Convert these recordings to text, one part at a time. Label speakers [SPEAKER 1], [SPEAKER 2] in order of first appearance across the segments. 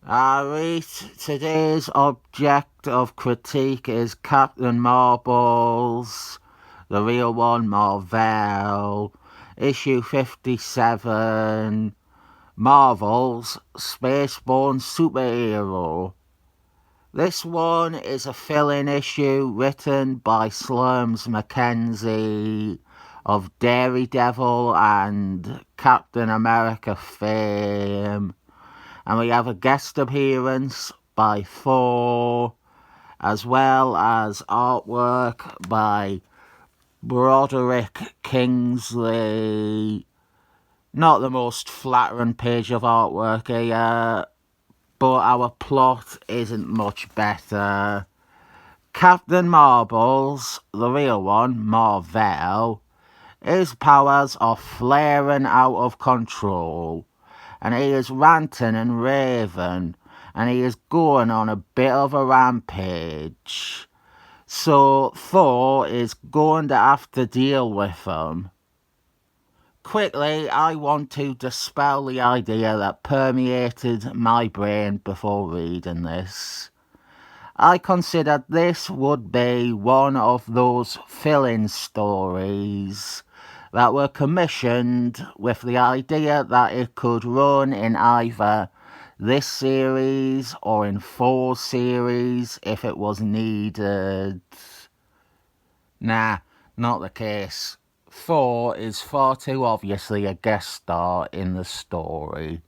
[SPEAKER 1] Alright, today's object of critique is Captain Marvel's, the real one, Mar-Vell, issue 57, Marvel's Spaceborne Superhero. This one is a fill-in issue written by McKenzie of Daredevil and Captain America fame. And we have a guest appearance by Thor, as well as artwork by Broderick Kingsley. Not the most flattering page of artwork here, but our plot isn't much better. Captain Marvel's, the real one, Mar-Vell, his powers are flaring out of control, and he is ranting and raving, and he is going on a bit of a rampage. So Thor is going to have to deal with him. Quickly, I want to dispel the idea that permeated my brain before reading this. I considered this would be one of those fill-in stories that were commissioned with the idea that it could run in either this series or in Thor's series if it was needed. Nah, not the case. Thor is far too obviously a guest star in the story.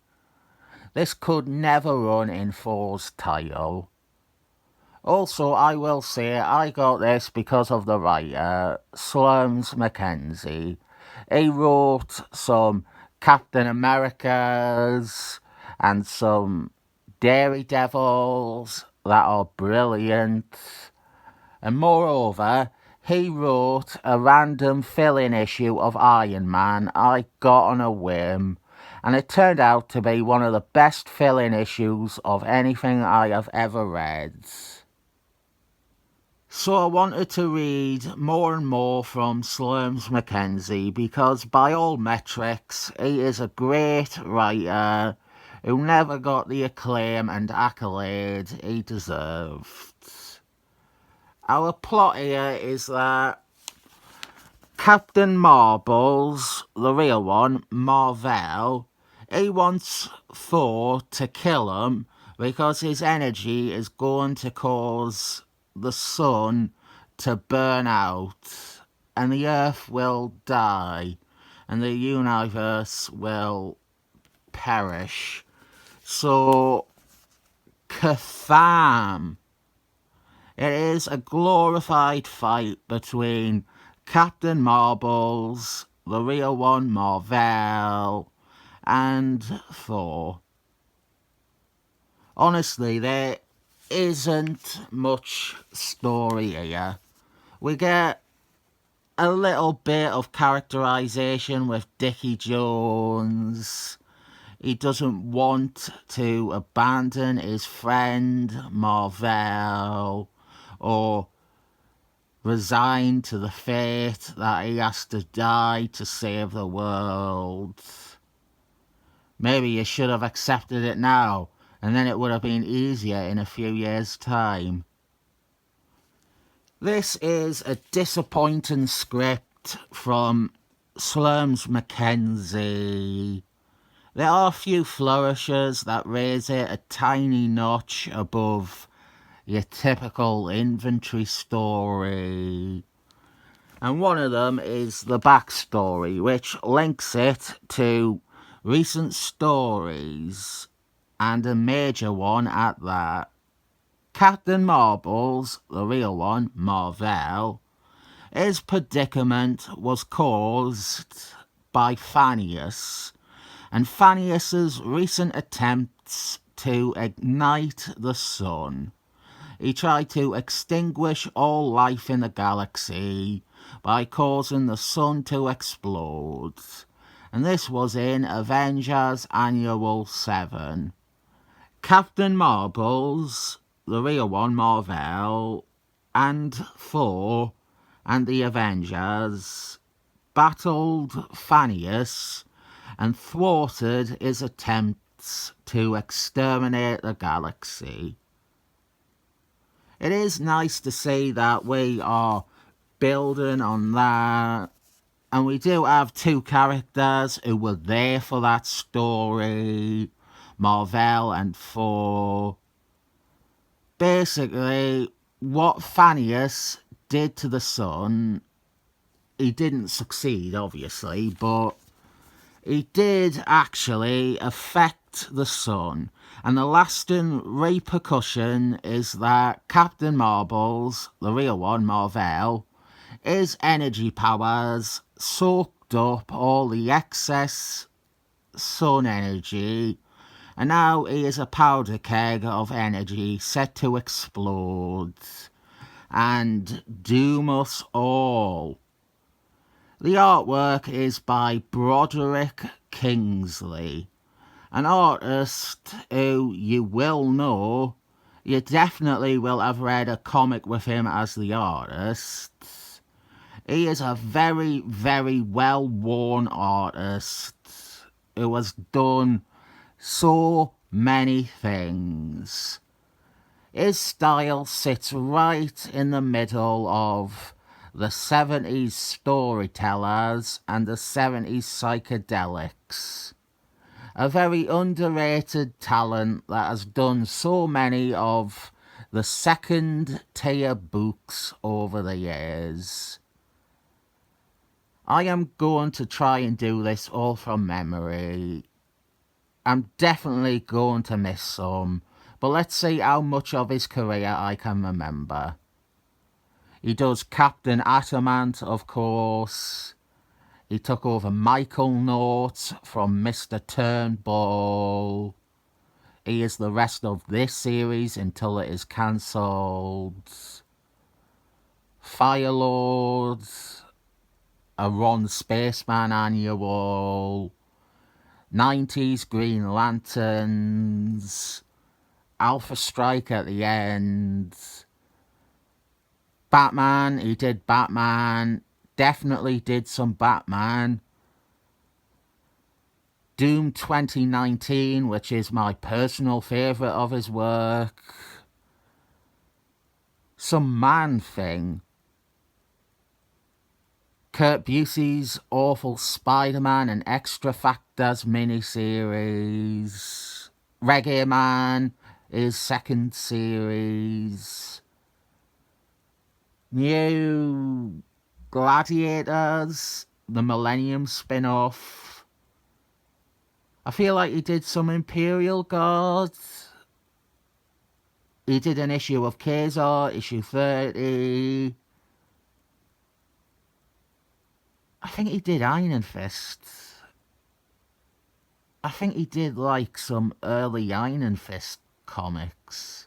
[SPEAKER 1] This could never run in Thor's title. Also, I will say I got this because of the writer, McKenzie. He wrote some Captain Americas and some Daredevils that are brilliant. And moreover, he wrote a random fill-in issue of Iron Man I got on a whim, and it turned out to be one of the best fill-in issues of anything I have ever read. So I wanted to read more and more from McKenzie because by all metrics he is a great writer who never got the acclaim and accolade he deserved. Our plot here is that Captain Marvel's, the real one, Mar-Vell, he wants Thor to kill him because his energy is going to cause the sun to burn out and the earth will die and the universe will perish. So, Katham. It is a glorified fight between Captain Marvel's, the real one, Mar-Vell, and Thor. Honestly, there isn't much story here. We get a little bit of characterization with Dickie Jones. He doesn't want to abandon his friend Mar-Vell or resign to the fate that he has to die to save the world. Maybe you should have accepted it now, and then it would have been easier in a few years' time. This is a disappointing script from McKenzie. There are a few flourishes that raise it a tiny notch above your typical inventory story. And one of them is the backstory, which links it to recent stories, and a major one at that. Captain Marvel's, the real one, Mar-Vell, his predicament was caused by Phineas, and Phineas's recent attempts to ignite the sun. He tried to extinguish all life in the galaxy by causing the sun to explode, and this was in Avengers Annual 7. Captain Marvel's, the real one, Mar-Vell, and Thor and the Avengers battled Phineas and thwarted his attempts Earths to exterminate the galaxy. It is nice to see that we are building on that, and we do have two characters who were there for that story, Mar-Vell and Thor. Basically, what Thanius did to the sun, he didn't succeed, obviously, but he did actually affect the sun. And the lasting repercussion is that Captain Marvel's, the real one, Mar-Vell, his energy powers soaked up all the excess sun energy, and now he is a powder keg of energy set to explode and doom us all. The artwork is by Broderick Kingsley, an artist who you will know. You definitely will have read a comic with him as the artist. He is a very, very well-worn artist who has done so many things. His style sits right in the middle of the 70s storytellers and the 70s psychedelics. A very underrated talent that has done so many of the second tier books over the years. I am going to try and do this all from memory. I'm definitely going to miss some, but let's see how much of his career I can remember. He does Captain Atamant, of course. He took over Michael Notes from Mr. Turnbull. He is the rest of this series until it is cancelled. Firelords, a Ron Spaceman annual, 90s Green Lanterns, Alpha Strike at the end, Batman, he did Batman, definitely did some Batman, Doom 2019, which is my personal favourite of his work, some Man-Thing, Kurt Busey's Awful Spider-Man and Extra Factors miniseries, Reggae Man, his second series, New Gladiators, the Millennium spin-off. I feel like he did some Imperial Guards. He did an issue of Kazar, issue 30. I think he did Iron Fist. I think he did like some early Iron Fist comics.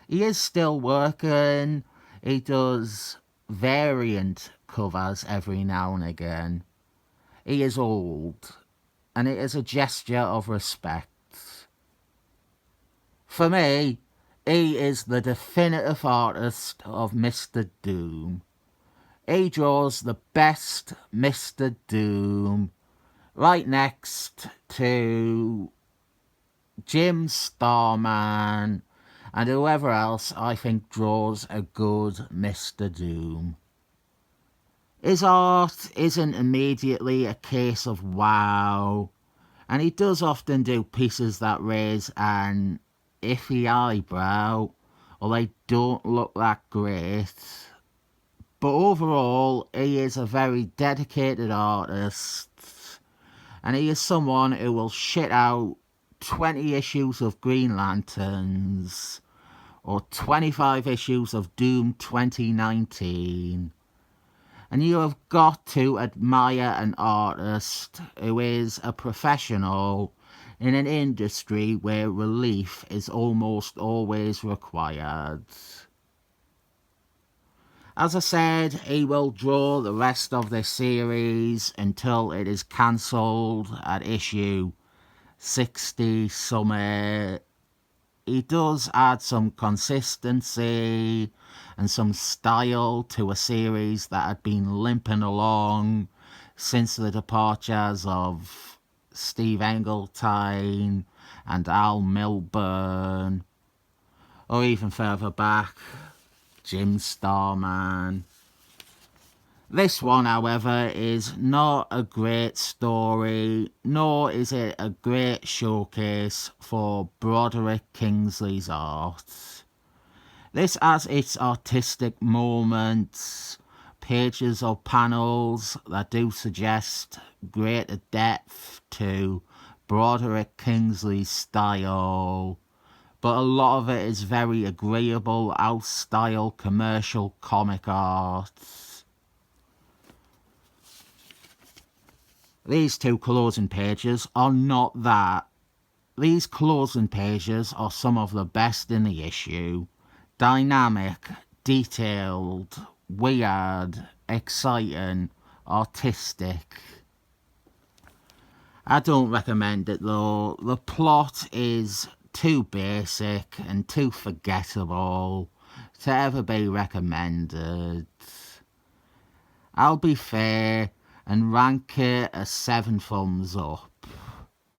[SPEAKER 1] He is still working. He does variant covers every now and again. He is old, and it is a gesture of respect. For me, he is the definitive artist of Mr. Doom. He draws the best Mr. Doom, right next to Jim Starman and whoever else I think draws a good Mr. Doom. His art isn't immediately a case of wow, and he does often do pieces that raise an iffy eyebrow, or they don't look that great. But overall, he is a very dedicated artist, and he is someone who will shit out 20 issues of Green Lanterns, or 25 issues of Doom 2019. And you have got to admire an artist who is a professional in an industry where relief is almost always required. As I said, he will draw the rest of this series until it is cancelled at issue 60 somewhere. He does add some consistency and some style to a series that had been limping along since the departures of Steve Engeltine and Al Milburn, or even further back, Jim Starman. This one, however, is not a great story, nor is it a great showcase for Broderick Kingsley's art. This has its artistic moments, pages or panels that do suggest greater depth to Broderick Kingsley's style, but a lot of it is very agreeable out-style commercial comic art. These two closing pages are not that. These closing pages are some of the best in the issue. Dynamic, detailed, weird, exciting, artistic. I don't recommend it though. The plot is too basic and too forgettable to ever be recommended. I'll be fair and rank it a 7 thumbs up.